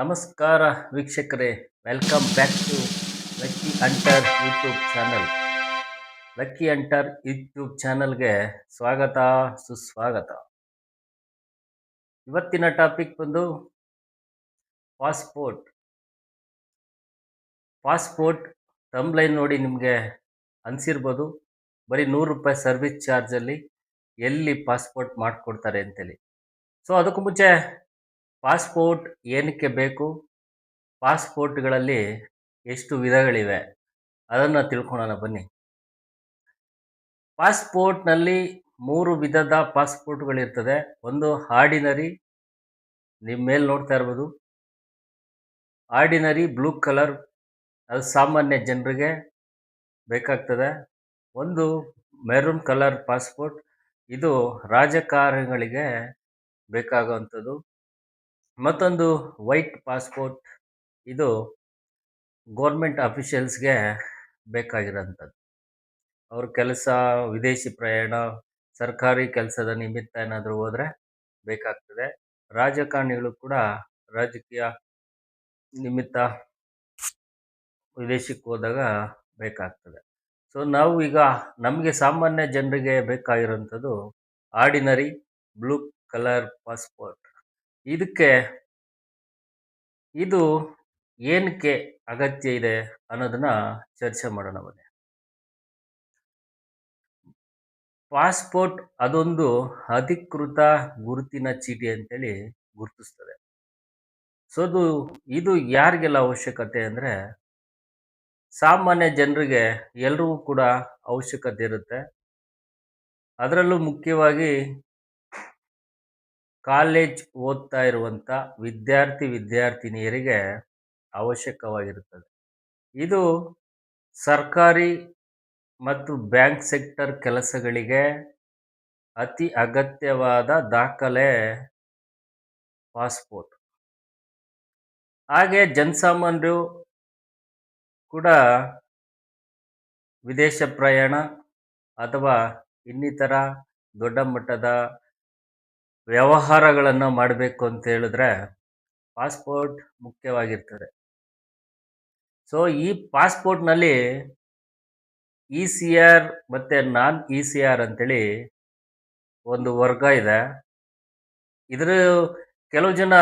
ನಮಸ್ಕಾರ ವೀಕ್ಷಕರೇ, welcome back to Lucky ಅಂಟರ್ ಯೂಟ್ಯೂಬ್ ಚಾನಲ್. ಲಕ್ಕಿ ಅಂಟರ್ ಯೂಟ್ಯೂಬ್ ಚಾನಲ್ಗೆ ಸ್ವಾಗತ, ಸುಸ್ವಾಗತ. ಇವತ್ತಿನ ಟಾಪಿಕ್ ಬಂದು ಪಾಸ್ಪೋರ್ಟ್. ಪಾಸ್ಪೋರ್ಟ್ ಟಂಬ್ಲೈನ್ ನೋಡಿ ನಿಮಗೆ ಅನಿಸಿರ್ಬೋದು, ಬರೀ ₹100 ಸರ್ವಿಸ್ ಚಾರ್ಜಲ್ಲಿ ಎಲ್ಲಿ ಪಾಸ್ಪೋರ್ಟ್ ಮಾಡಿಕೊಡ್ತಾರೆ ಅಂತೇಳಿ. ಸೊ ಅದಕ್ಕೂ ಮುಂಚೆ ಪಾಸ್ಪೋರ್ಟ್ ಏನಕ್ಕೆ ಬೇಕು, ಪಾಸ್ಪೋರ್ಟ್ಗಳಲ್ಲಿ ಎಷ್ಟು ವಿಧಗಳಿವೆ ಅದನ್ನು ತಿಳ್ಕೊಳ್ಳೋಣ ಬನ್ನಿ. ಪಾಸ್ಪೋರ್ಟ್ನಲ್ಲಿ 3 ವಿಧದ ಪಾಸ್ಪೋರ್ಟ್ಗಳಿರ್ತದೆ. ಒಂದು ಆರ್ಡಿನರಿ, ನಿಮ್ಮ ಮೇಲೆ ನೋಡ್ತಾ ಇರ್ಬೋದು, ಆರ್ಡಿನರಿ ಬ್ಲೂ ಕಲರ್, ಅದು ಸಾಮಾನ್ಯ ಜನರಿಗೆ ಬೇಕಾಗ್ತದೆ. ಒಂದು ಮೆರೂನ್ ಕಲರ್ ಪಾಸ್ಪೋರ್ಟ್, ಇದು ರಾಜಕಾರಣಿಗಳಿಗೆ ಬೇಕಾಗುವಂಥದ್ದು. ಮತ್ತೊಂದು ವೈಟ್ ಪಾಸ್ಪೋರ್ಟ್, ಇದು ಗೌರ್ಮೆಂಟ್ ಅಫಿಷಿಯಲ್ಸ್ಗೆ ಬೇಕಾಗಿರೋಂಥದ್ದು. ಅವ್ರ ಕೆಲಸ, ವಿದೇಶಿ ಪ್ರಯಾಣ, ಸರ್ಕಾರಿ ಕೆಲಸದ ನಿಮಿತ್ತ ಏನಾದರೂ ಹೋದರೆ ಬೇಕಾಗ್ತದೆ. ರಾಜಕಾರಣಿಗಳು ಕೂಡ ರಾಜಕೀಯ ನಿಮಿತ್ತ ವಿದೇಶಕ್ಕೆ ಹೋದಾಗ ಬೇಕಾಗ್ತದೆ. ಸೊ ನಾವು ಈಗ ನಮಗೆ ಸಾಮಾನ್ಯ ಜನರಿಗೆ ಬೇಕಾಗಿರೋಂಥದ್ದು ಆರ್ಡಿನರಿ ಬ್ಲೂ ಕಲರ್ ಪಾಸ್ಪೋರ್ಟ್. ಇದು ಏನಕ್ಕೆ ಅಗತ್ಯ ಇದೆ ಅನ್ನೋದನ್ನ ಚರ್ಚೆ ಮಾಡೋಣ ಬನ್ನಿ. ಪಾಸ್ಪೋರ್ಟ್ ಅದೊಂದು ಅಧಿಕೃತ ಗುರುತಿನ ಚೀಟಿ ಅಂತೇಳಿ ಗುರುತಿಸ್ತದೆ. ಸೊ ಇದು ಯಾರಿಗೆಲ್ಲ ಅವಶ್ಯಕತೆ ಅಂದರೆ, ಸಾಮಾನ್ಯ ಜನರಿಗೆ ಎಲ್ರಿಗೂ ಕೂಡ ಅವಶ್ಯಕತೆ ಇರುತ್ತೆ. ಅದರಲ್ಲೂ ಮುಖ್ಯವಾಗಿ ಕಾಲೇಜ್ ಓದ್ತಾ ಇರುವಂಥ ವಿದ್ಯಾರ್ಥಿನಿಯರಿಗೆ ಅವಶ್ಯಕವಾಗಿರುತ್ತದೆ. ಇದು ಸರ್ಕಾರಿ ಮತ್ತು ಬ್ಯಾಂಕ್ ಸೆಕ್ಟರ್ ಕೆಲಸಗಳಿಗೆ ಅತಿ ಅಗತ್ಯವಾದ ದಾಖಲೆ ಪಾಸ್ಪೋರ್ಟ್. ಹಾಗೆ ಜನಸಾಮಾನ್ಯರು ಕೂಡ ವಿದೇಶ ಪ್ರಯಾಣ ಅಥವಾ ಇನ್ನಿತರ ದೊಡ್ಡ ಮಟ್ಟದ ವ್ಯವಹಾರಗಳನ್ನು ಮಾಡಬೇಕು ಅಂತ ಹೇಳಿದ್ರೆ ಪಾಸ್ಪೋರ್ಟ್ ಮುಖ್ಯವಾಗಿರ್ತದೆ. ಸೊ ಈ ಪಾಸ್ಪೋರ್ಟ್ನಲ್ಲಿ ECR ಮತ್ತು ನಾನ್ ECR ಅಂತೇಳಿ ಒಂದು ವರ್ಗ ಇದೆ. ಇದರ ಕೆಲವು ಜನ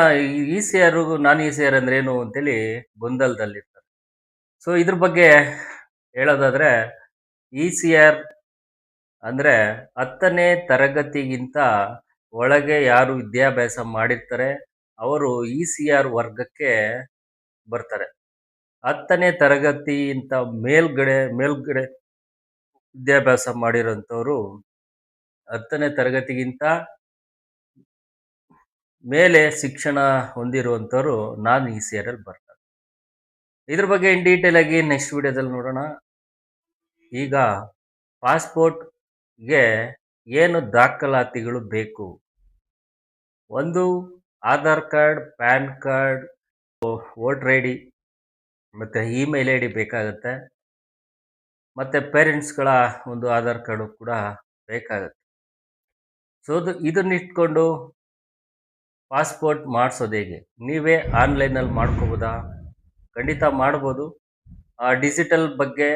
ECR ನಾನ್ ECR ಅಂದ್ರೆ ಏನು ಅಂತೇಳಿ ಗೊಂದಲದಲ್ಲಿರ್ತಾರೆ. ಸೊ ಇದ್ರ ಬಗ್ಗೆ ಹೇಳೋದಾದ್ರೆ, ECR ಅಂದರೆ 10ನೇ ತರಗತಿಗಿಂತ ಒಳಗೆ ಯಾರು ವಿದ್ಯಾಭ್ಯಾಸ ಮಾಡಿರ್ತಾರೆ ಅವರು ECR ವರ್ಗಕ್ಕೆ ಬರ್ತಾರೆ. 10ನೇ ತರಗತಿಗಿಂತ ಮೇಲ್ಗಡೆ ವಿದ್ಯಾಭ್ಯಾಸ ಮಾಡಿರೋಂಥವ್ರು, 10ನೇ ತರಗತಿಗಿಂತ ಮೇಲೆ ಶಿಕ್ಷಣ ಹೊಂದಿರುವಂಥವ್ರು ನಾನ್ ECR ಅಲ್ಲಿ ಬರ್ತಾರೆ. ಇದ್ರ ಬಗ್ಗೆ ಇನ್ ಡೀಟೇಲ್ ಆಗಿ ನೆಕ್ಸ್ಟ್ ವಿಡಿಯೋದಲ್ಲಿ ನೋಡೋಣ. ಈಗ ಪಾಸ್ಪೋರ್ಟ್ಗೆ ಏನು ದಾಖಲಾತಿಗಳು ಬೇಕು? ಒಂದು Aadhaar card, PAN card, voter ID ಮತ್ತು ಇಮೇಲ್ ID ಬೇಕಾಗುತ್ತೆ. ಮತ್ತು ಪೇರೆಂಟ್ಸ್ಗಳ ಒಂದು ಆಧಾರ್ ಕಾರ್ಡು ಕೂಡ ಬೇಕಾಗುತ್ತೆ. ಸೊ ಇದನ್ನಿಟ್ಕೊಂಡು ಪಾಸ್ಪೋರ್ಟ್ ಮಾಡಿಸೋದು ಹೇಗೆ? ನೀವೇ ಆನ್ಲೈನಲ್ಲಿ ಮಾಡ್ಕೋಬೋದಾ? ಖಂಡಿತ ಮಾಡ್ಬೋದು. ಡಿಜಿಟಲ್ ಬಗ್ಗೆ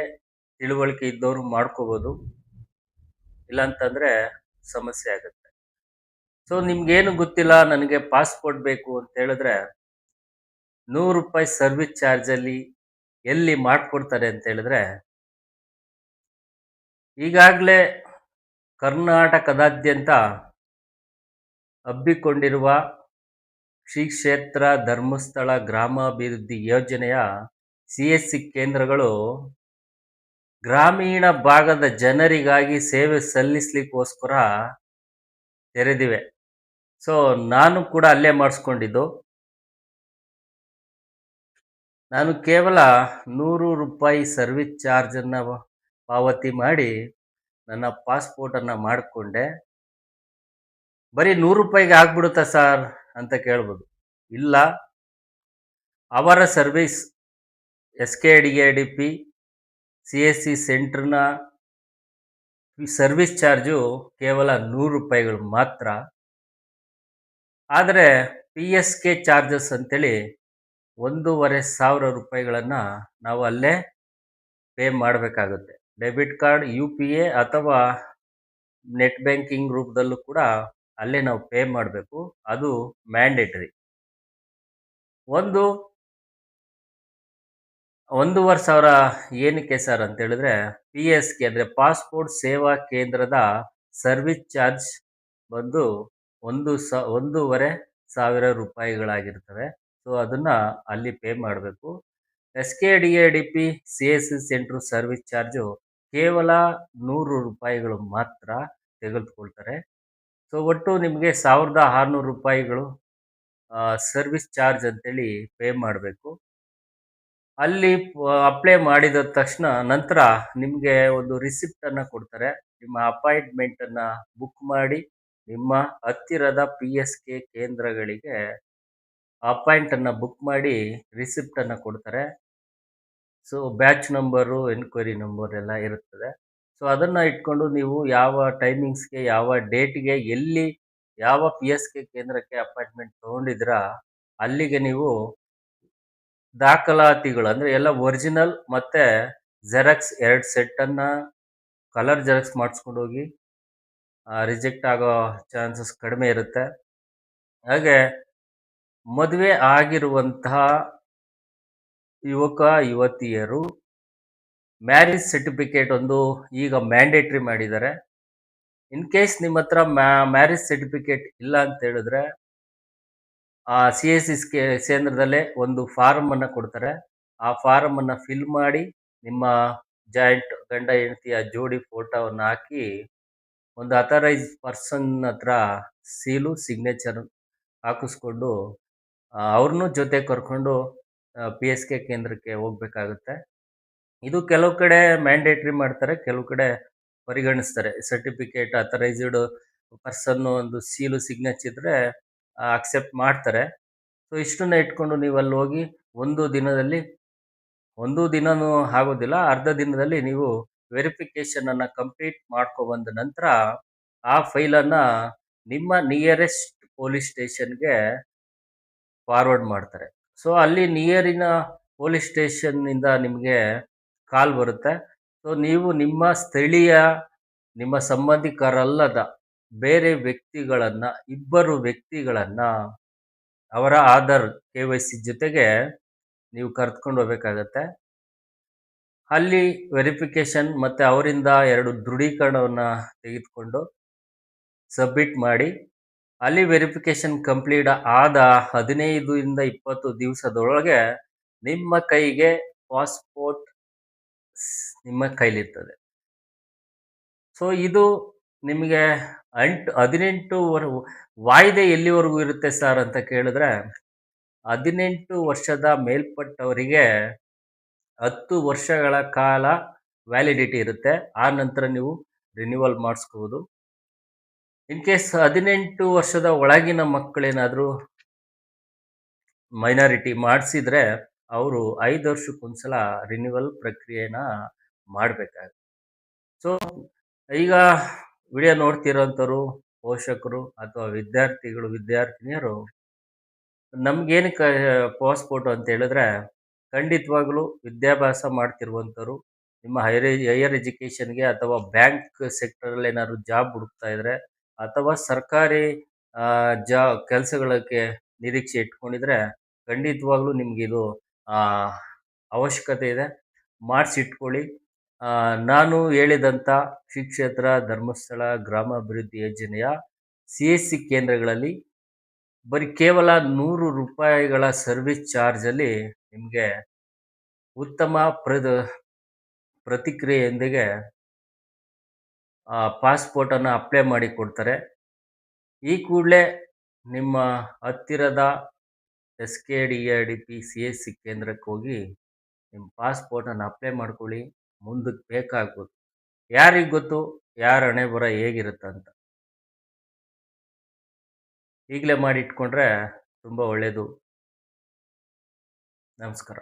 ತಿಳುವಳಿಕೆ ಇದ್ದವರು ಮಾಡ್ಕೋಬೋದು, ಇಲ್ಲಾಂತಂದರೆ ಸಮಸ್ಯೆ ಆಗುತ್ತೆ. ಸೊ ನಿಮ್ಗೇನು ಗೊತ್ತಿಲ್ಲ, ನನಗೆ ಪಾಸ್ಪೋರ್ಟ್ ಬೇಕು ಅಂತ ಹೇಳಿದ್ರೆ ₹100 ಸರ್ವಿಸ್ ಚಾರ್ಜಲ್ಲಿ ಎಲ್ಲಿ ಮಾಡಿಕೊಡ್ತಾರೆ ಅಂತ ಹೇಳಿದ್ರೆ, ಈಗಾಗಲೇ ಕರ್ನಾಟಕದಾದ್ಯಂತ ಹಬ್ಬಿಕೊಂಡಿರುವ ಶ್ರೀ ಕ್ಷೇತ್ರ ಧರ್ಮಸ್ಥಳ ಗ್ರಾಮಾಭಿವೃದ್ಧಿ ಯೋಜನೆಯ CSC ಕೇಂದ್ರಗಳು ಗ್ರಾಮೀಣ ಭಾಗದ ಜನರಿಗಾಗಿ ಸೇವೆ ಸಲ್ಲಿಸಲಿಕ್ಕೋಸ್ಕರ ತೆರೆದಿವೆ. ಸೊ ನಾನು ಕೂಡ ಅಲ್ಲೇ ಮಾಡಿಸ್ಕೊಂಡಿದ್ದು. ನಾನು ಕೇವಲ ₹100 ಸರ್ವಿಸ್ ಚಾರ್ಜನ್ನು ಪಾವತಿ ಮಾಡಿ ನನ್ನ ಪಾಸ್ಪೋರ್ಟನ್ನು ಮಾಡಿಕೊಂಡೆ. ಬರೀ ₹100ಗೆ ಆಗ್ಬಿಡುತ್ತಾ ಸರ್ ಅಂತ ಕೇಳ್ಬೋದು. ಇಲ್ಲ, ಅವರ ಸರ್ವಿಸ್ SKDADP CSC ಸೆಂಟ್ರ್ನ ಸರ್ವಿಸ್ ಚಾರ್ಜು ಕೇವಲ ₹100 ಮಾತ್ರ. ಆದರೆ PSK ಚಾರ್ಜಸ್ ಅಂತೇಳಿ 1,500 ರೂಪಾಯಿಗಳನ್ನು ನಾವು ಅಲ್ಲೇ ಪೇ ಮಾಡಬೇಕಾಗುತ್ತೆ. ಡೆಬಿಟ್ ಕಾರ್ಡ್, UPA ಅಥವಾ ನೆಟ್ ಬ್ಯಾಂಕಿಂಗ್ ರೂಪದಲ್ಲೂ ಕೂಡ ಅಲ್ಲೇ ನಾವು ಪೇ ಮಾಡಬೇಕು. ಅದು ಮ್ಯಾಂಡೇಟರಿ. ಒಂದು 1,500 ಏನಕ್ಕೆ ಸರ್ ಅಂತ ಹೇಳಿದ್ರೆ, PSK ಅಂದರೆ ಪಾಸ್ಪೋರ್ಟ್ ಸೇವಾ ಕೇಂದ್ರದ ಸರ್ವಿಸ್ ಚಾರ್ಜ್ ಬಂದು 1,500 ರೂಪಾಯಿಗಳಾಗಿರ್ತವೆ. ಸೊ ಅದನ್ನು ಅಲ್ಲಿ ಪೇ ಮಾಡಬೇಕು. SKDADP CSC centre service charge ಕೇವಲ 100 ರೂಪಾಯಿಗಳು ಮಾತ್ರ ತೆಗೆದುಕೊಳ್ತಾರೆ. ಸೊ ಒಟ್ಟು ನಿಮಗೆ 1,600 ರೂಪಾಯಿಗಳು ಸರ್ವಿಸ್ ಚಾರ್ಜ್ ಅಂತೇಳಿ ಪೇ ಮಾಡಬೇಕು. ಅಲ್ಲಿ ಅಪ್ಲೈ ಮಾಡಿದ ತಕ್ಷಣ ನಂತರ ನಿಮಗೆ ಒಂದು ರಿಸಿಪ್ಟನ್ನು ಕೊಡ್ತಾರೆ. ನಿಮ್ಮ ಅಪಾಯಿಂಟ್ಮೆಂಟನ್ನು ಬುಕ್ ಮಾಡಿ ನಿಮ್ಮ ಹತ್ತಿರದ PSK ಕೇಂದ್ರಗಳಿಗೆ ಅಪಾಯಿಂಟನ್ನು ಬುಕ್ ಮಾಡಿ ರಿಸಿಪ್ಟನ್ನು ಕೊಡ್ತಾರೆ. So batch number, enquiry number ಎಲ್ಲ ಇರುತ್ತದೆ. ಸೊ ಅದನ್ನು ಇಟ್ಕೊಂಡು ನೀವು ಯಾವ ಟೈಮಿಂಗ್ಸ್ಗೆ, ಯಾವ ಡೇಟ್ಗೆ, ಎಲ್ಲಿ ಯಾವ PSK ಕೇಂದ್ರಕ್ಕೆ ಅಪಾಯಿಂಟ್ಮೆಂಟ್ ತೊಗೊಂಡಿದ್ದೀರಾ ಅಲ್ಲಿಗೆ ನೀವು ದಾಖಲಾತಿಗಳು ಅಂದರೆ ಎಲ್ಲ ಒರಿಜಿನಲ್ ಮತ್ತು ಜೆರಾಕ್ಸ್ 2 ಸೆಟ್ಟನ್ನು ಕಲರ್ ಜೆರಾಕ್ಸ್ ಮಾಡಿಸ್ಕೊಂಡು ಹೋಗಿ. ರಿಜೆಕ್ಟ್ ಆಗೋ ಚಾನ್ಸಸ್ ಕಡಿಮೆ ಇರುತ್ತೆ. ಹಾಗೆ ಮದುವೆ ಆಗಿರುವಂತಹ ಯುವಕ ಯುವತಿಯರು ಮ್ಯಾರೇಜ್ ಸರ್ಟಿಫಿಕೇಟ್ ಒಂದು ಈಗ ಮ್ಯಾಂಡೇಟ್ರಿ ಮಾಡಿದ್ದಾರೆ. ಇನ್ ಕೇಸ್ ನಿಮ್ಮ ಹತ್ರ ಮ್ಯಾರೇಜ್ ಸರ್ಟಿಫಿಕೇಟ್ ಇಲ್ಲ ಅಂತ ಹೇಳಿದ್ರೆ CSC ಕೇಂದ್ರದಲ್ಲೇ ಒಂದು ಫಾರಮನ್ನು ಕೊಡ್ತಾರೆ. ಆ ಫಾರಮನ್ನು ಫಿಲ್ ಮಾಡಿ ನಿಮ್ಮ ಜಾಯಿಂಟ್ ಗಂಡ ಹೆಂಡತಿಯ ಜೋಡಿ ಫೋಟೋವನ್ನು ಹಾಕಿ ಒಂದು ಅಥರೈಸ್ ಪರ್ಸನ್ ಹತ್ರ ಸೀಲು, ಸಿಗ್ನೇಚರ್ ಹಾಕಿಸ್ಕೊಂಡು ಅವ್ರನ್ನೂ ಜೊತೆ ಕರ್ಕೊಂಡು PSK ಕೇಂದ್ರಕ್ಕೆ ಹೋಗ್ಬೇಕಾಗುತ್ತೆ. ಇದು ಕೆಲವು ಕಡೆ ಮ್ಯಾಂಡೇಟ್ರಿ ಮಾಡ್ತಾರೆ, ಕೆಲವು ಕಡೆ ಪರಿಗಣಿಸ್ತಾರೆ. ಸರ್ಟಿಫಿಕೇಟ್ ಅಥರೈಸ್ಡ್ ಪರ್ಸನ್ನು ಒಂದು ಸೀಲು, ಸಿಗ್ನೇಚರ್ ಇದ್ದರೆ ಅಕ್ಸೆಪ್ಟ್ ಮಾಡ್ತಾರೆ. ಸೊ ಇಷ್ಟನ್ನು ಇಟ್ಕೊಂಡು ನೀವು ಅಲ್ಲಿ ಹೋಗಿ ಒಂದು ದಿನನೂ ಆಗೋದಿಲ್ಲ, ಅರ್ಧ ದಿನದಲ್ಲಿ ನೀವು ವೆರಿಫಿಕೇಷನನ್ನು ಕಂಪ್ಲೀಟ್ ಮಾಡ್ಕೊಬಂದ ನಂತರ ಆ ಫೈಲನ್ನು ನಿಮ್ಮ ನಿಯರೆಸ್ಟ್ ಪೊಲೀಸ್ ಸ್ಟೇಷನ್ಗೆ ಫಾರ್ವರ್ಡ್ ಮಾಡ್ತಾರೆ. ಸೊ ಅಲ್ಲಿ ನಿಯರಿನ ಪೊಲೀಸ್ ಸ್ಟೇಷನ್ನಿಂದ ನಿಮಗೆ ಕಾಲ್ ಬರುತ್ತೆ. ಸೊ ನೀವು ನಿಮ್ಮ ಸ್ಥಳೀಯ, ನಿಮ್ಮ ಸಂಬಂಧಿಕರಲ್ಲದ ಬೇರೆ ವ್ಯಕ್ತಿಗಳನ್ನು, 2 ವ್ಯಕ್ತಿಗಳನ್ನು ಅವರ ಆಧಾರ್ KYC ಜೊತೆಗೆ ನೀವು ಕರೆದುಕೊಂಡು ಹೋಗಬೇಕಾಗತ್ತೆ. ಅಲ್ಲಿ ವೆರಿಫಿಕೇಷನ್ ಮತ್ತು ಅವರಿಂದ 2 ದೃಢೀಕರಣವನ್ನು ತೆಗೆದುಕೊಂಡು ಸಬ್ಮಿಟ್ ಮಾಡಿ. ಅಲ್ಲಿ ವೆರಿಫಿಕೇಷನ್ ಕಂಪ್ಲೀಟ್ ಆದ 15ಇಂದ 20 ದಿವಸದೊಳಗೆ ನಿಮ್ಮ ಕೈಗೆ ಪಾಸ್ಪೋರ್ಟ್ ನಿಮ್ಮ ಕೈಲಿರ್ತದೆ. ಸೊ ಇದು ನಿಮಗೆ 18 ವಾಯ್ದೆ ಎಲ್ಲಿವರೆಗೂ ಇರುತ್ತೆ ಸರ್ ಅಂತ ಕೇಳಿದ್ರೆ, 18 ವರ್ಷದ ಮೇಲ್ಪಟ್ಟವರಿಗೆ 10 ವರ್ಷಗಳ ಕಾಲ ವ್ಯಾಲಿಡಿಟಿ ಇರುತ್ತೆ. ಆ ನಂತರ ನೀವು ರಿನ್ಯೂವಲ್ ಮಾಡಿಸ್ಕೋಬೋದು. ಇನ್ ಕೇಸ್ 18 ವರ್ಷದ ಒಳಗಿನ ಮಕ್ಕಳೇನಾದರೂ ಮೈನಾರಿಟಿ ಮಾಡಿಸಿದ್ರೆ ಅವರು 5 ವರ್ಷಕ್ಕೊಂದ್ಸಲ ರಿನ್ಯೂವಲ್ ಪ್ರಕ್ರಿಯೆನ ಮಾಡಬೇಕಾಗುತ್ತೆ. ಸೊ ಈಗ ವಿಡಿಯೋ ನೋಡ್ತಿರೋಂಥವ್ರು ಪೋಷಕರು ಅಥವಾ ವಿದ್ಯಾರ್ಥಿಗಳು, ವಿದ್ಯಾರ್ಥಿನಿಯರು ನಮಗೇನಕ್ಕೆ ಪಾಸ್ಪೋರ್ಟ್ ಅಂತ ಹೇಳಿದ್ರೆ, ಖಂಡಿತವಾಗ್ಲೂ ವಿದ್ಯಾಭ್ಯಾಸ ಮಾಡ್ತಿರುವಂಥವ್ರು ನಿಮ್ಮ ಹೈಯರ್ ಎಜುಕೇಷನ್ಗೆ ಅಥವಾ ಬ್ಯಾಂಕ್ ಸೆಕ್ಟರಲ್ಲಿ ಏನಾದ್ರು ಜಾಬ್ ಹುಡುಕ್ತಾ ಇದ್ರೆ ಅಥವಾ ಸರ್ಕಾರಿ ಕೆಲಸಗಳಿಗೆ ನಿರೀಕ್ಷೆ ಇಟ್ಕೊಂಡಿದ್ರೆ ಖಂಡಿತವಾಗ್ಲೂ ನಿಮಗಿದು ಅವಶ್ಯಕತೆ ಇದೆ, ಮಾಡಿಸಿಟ್ಕೊಳ್ಳಿ. ನಾನು ಹೇಳಿದಂಥ ಶ್ರೀ ಕ್ಷೇತ್ರ ಧರ್ಮಸ್ಥಳ ಗ್ರಾಮಾಭಿವೃದ್ಧಿ ಯೋಜನೆಯ CSC ಕೇಂದ್ರಗಳಲ್ಲಿ ಬರೀ ಕೇವಲ 100 ರೂಪಾಯಿಗಳ ಸರ್ವಿಸ್ ಚಾರ್ಜಲ್ಲಿ ನಿಮಗೆ ಉತ್ತಮ ಪ್ರತಿಕ್ರಿಯೆಯೊಂದಿಗೆ ಪಾಸ್ಪೋರ್ಟನ್ನು ಅಪ್ಲೈ ಮಾಡಿ ಕೊಡ್ತಾರೆ. ಈ ಕೂಡಲೇ ನಿಮ್ಮ ಹತ್ತಿರದ SKDADP CSC ಕೇಂದ್ರಕ್ಕೆ ಹೋಗಿ ನಿಮ್ಮ ಪಾಸ್ಪೋರ್ಟನ್ನು ಅಪ್ಲೈ ಮಾಡ್ಕೊಳ್ಳಿ. ಮುಂದಕ್ಕೆ ಬೇಕಾಗ್ಬೋದು. ಯಾರಿಗೆ ಗೊತ್ತು ಯಾರ ಹಣೆಬರ ಹೇಗಿರುತ್ತಂತ. ಈಗಲೇ ಮಾಡಿ ಇಟ್ಕೊಂಡ್ರೆ ತುಂಬ ಒಳ್ಳೆಯದು. ನಮಸ್ಕಾರ.